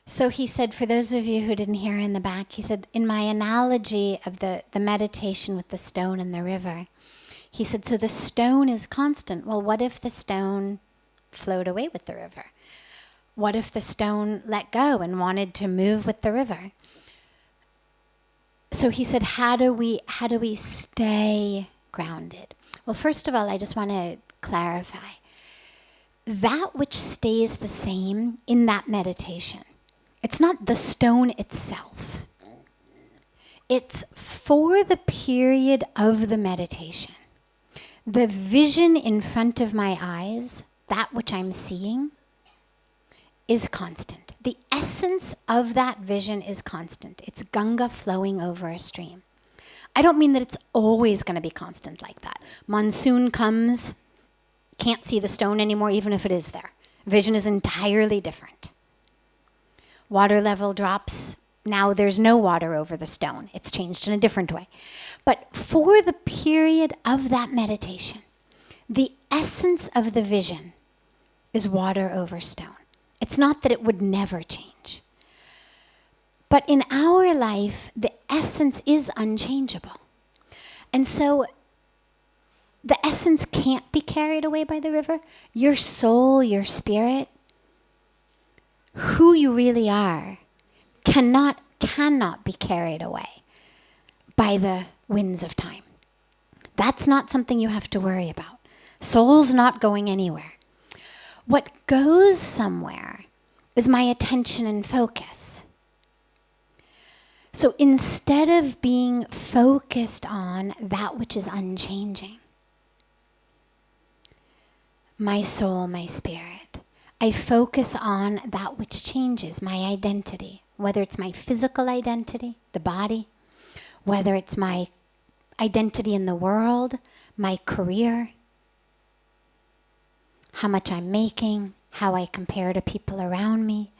So he said, for those of you who didn't hear in the back, he said, in my analogy of the meditation with the stone and the river, he said, so the stone is constant. Well, what if the stone flowed away with the river? What if the stone let go and wanted to move with the river? So he said, how do we stay grounded? Well, first of all, I just want to clarify. That which stays the same in that meditation, it's not the stone itself. It's for the period of the meditation. The vision in front of my eyes, that which I'm seeing, is constant. The essence of that vision is constant. It's ganga flowing over a stream. I don't mean that it's always going to be constant like that. Monsoon comes, can't see the stone anymore, even if it is there. Vision is entirely different. Water level drops. Now there's no water over the stone. It's changed in a different way. But for the period of that meditation, the essence of the vision is water over stone. It's not that it would never change. But in our life, the essence is unchangeable. And so the essence can't be carried away by the river. Your soul, your spirit, who you really are, cannot be carried away by the winds of time. That's not something you have to worry about. Soul's not going anywhere. What goes somewhere is my attention and focus. So instead of being focused on that which is unchanging, my soul, my spirit, I focus on that which changes, my identity, whether it's my physical identity, the body, whether it's my identity in the world, my career, how much I'm making, how I compare to people around me,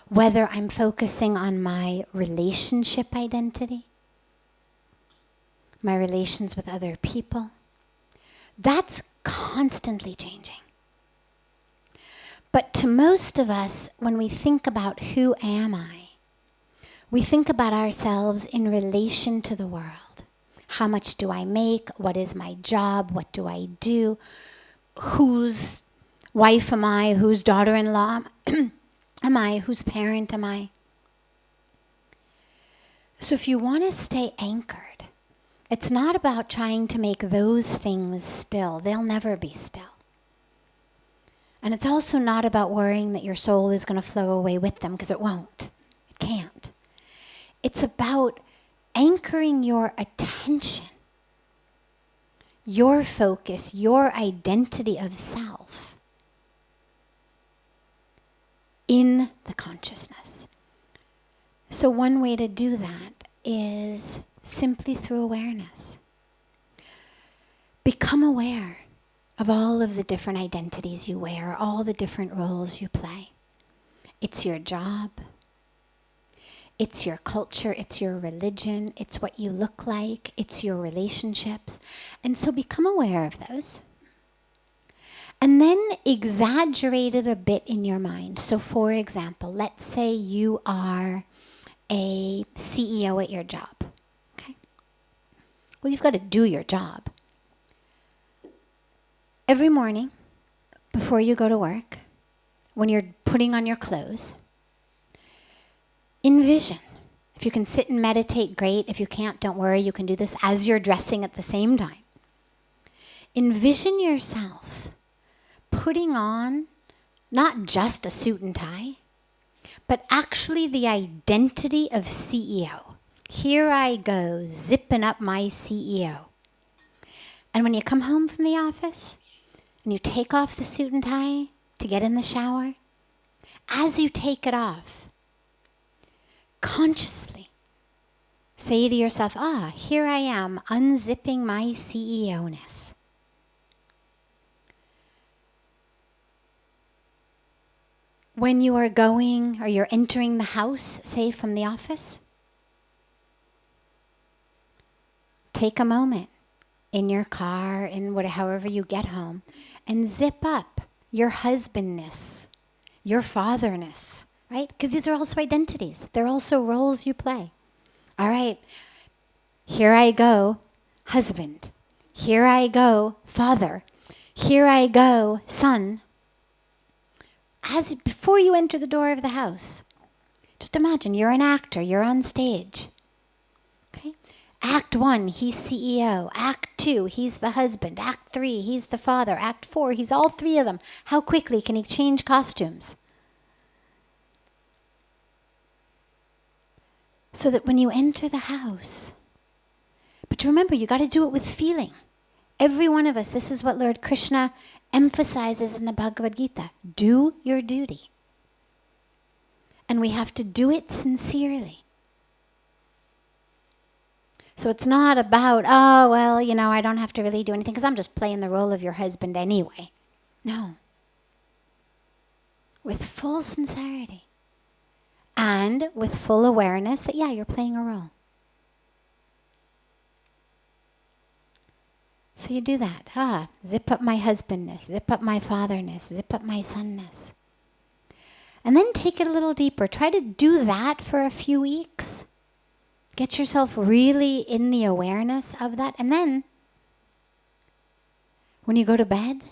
whether I'm focusing on my relationship identity, my relations with other people. That's constantly changing. But to most of us, when we think about who am I, we think about ourselves in relation to the world. How much do I make? What is my job? What do I do? Whose wife am I? Whose daughter-in-law am I? Whose parent am I? So if you want to stay anchored, it's not about trying to make those things still. They'll never be still. And it's also not about worrying that your soul is going to flow away with them, because it won't. It can't. It's about anchoring your attention, your focus, your identity of self in the consciousness. So one way to do that is simply through awareness. Become aware of all of the different identities you wear, all the different roles you play. It's your job. It's your culture. It's your religion. It's what you look like. It's your relationships. And so become aware of those. And then exaggerate it a bit in your mind. So for example, let's say you are a CEO at your job. Okay? Well, you've got to do your job. Every morning, before you go to work, when you're putting on your clothes, envision. If you can sit and meditate, great. If you can't, don't worry. You can do this as you're dressing at the same time. Envision yourself putting on not just a suit and tie, but actually the identity of CEO. Here I go, zipping up my CEO. And when you come home from the office, and you take off the suit and tie to get in the shower, as you take it off, consciously say to yourself, here I am, unzipping my CEO-ness. When you are going or you're entering the house, say from the office, take a moment in your car, in however you get home, and zip up your husbandness, your fatherness, right? Because these are also identities. They're also roles you play. All right, here I go, husband. Here I go, father. Here I go, son. Before you enter the door of the house, just imagine you're an actor, you're on stage. Okay? Act 1, he's CEO. Act 2, he's the husband. Act 3, he's the father. Act 4, he's all three of them. How quickly can he change costumes? So that when you enter the house, but remember, you got to do it with feeling. Every one of us, this is what Lord Krishna emphasizes in the Bhagavad Gita. Do your duty. And we have to do it sincerely. So it's not about, oh, well, I don't have to really do anything because I'm just playing the role of your husband anyway. No. With full sincerity. And with full awareness that, yeah, you're playing a role. So you do that. Zip up my husbandness, zip up my fatherness, zip up my sonness. And then take it a little deeper. Try to do that for a few weeks. Get yourself really in the awareness of that. And then, when you go to bed,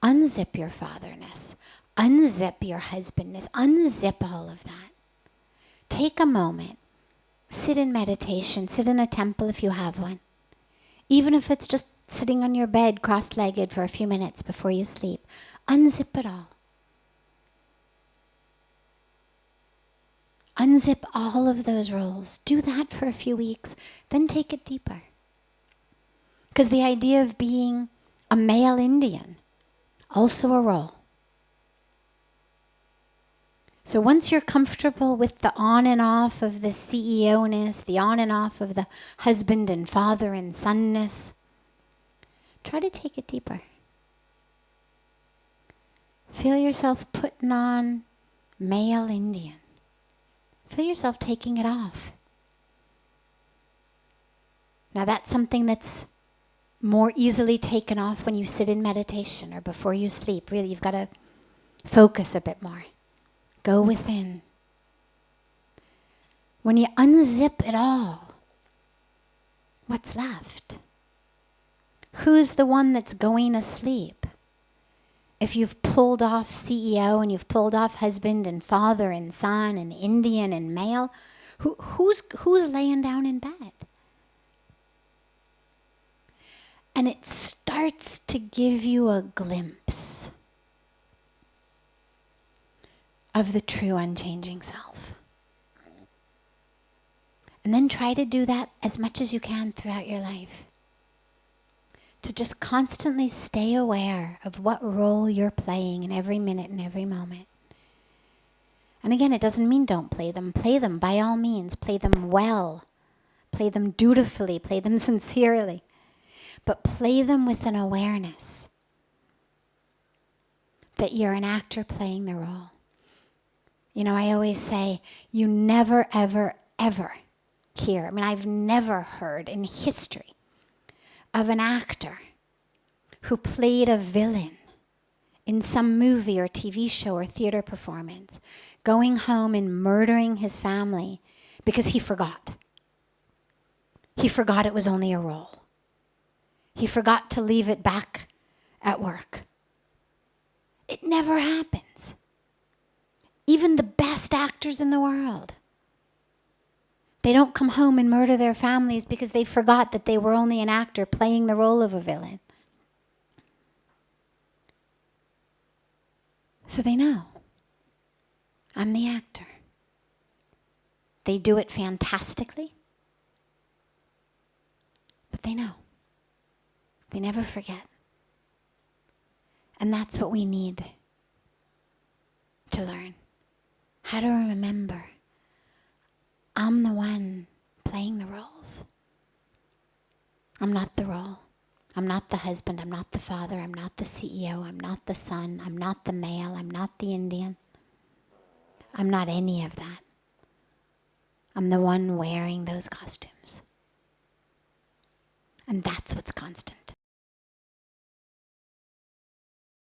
unzip your fatherness. Unzip your husbandness. Unzip all of that. Take a moment. Sit in meditation. Sit in a temple if you have one. Even if it's just sitting on your bed cross-legged for a few minutes before you sleep. Unzip it all. Unzip all of those roles. Do that for a few weeks. Then take it deeper. Because the idea of being a male Indian, also a role. So once you're comfortable with the on and off of the CEO-ness, the on and off of the husband and father and sonness, try to take it deeper. Feel yourself putting on male Indian. Feel yourself taking it off. Now that's something that's more easily taken off when you sit in meditation or before you sleep. Really, you've got to focus a bit more. Go within. When you unzip it all, what's left? Who's the one that's going to sleep? If you've pulled off CEO and you've pulled off husband and father and son and Indian and male, who's laying down in bed? And it starts to give you a glimpse of the true unchanging self. And then try to do that as much as you can throughout your life. To just constantly stay aware of what role you're playing in every minute and every moment. And again, it doesn't mean don't play them. Play them by all means. Play them well. Play them dutifully. Play them sincerely. But play them with an awareness that you're an actor playing the role. I always say, you never, ever, ever hear. I've never heard in history of an actor who played a villain in some movie or TV show or theater performance, going home and murdering his family because he forgot. He forgot it was only a role. He forgot to leave it back at work. It never happens. Even the best actors in the world. They don't come home and murder their families because they forgot that they were only an actor playing the role of a villain. So they know, I'm the actor. They do it fantastically, but they know. They never forget. And that's what we need to learn. How to remember, I'm the one playing the roles. I'm not the role. I'm not the husband. I'm not the father. I'm not the CEO. I'm not the son. I'm not the male. I'm not the Indian. I'm not any of that. I'm the one wearing those costumes. And that's what's constant.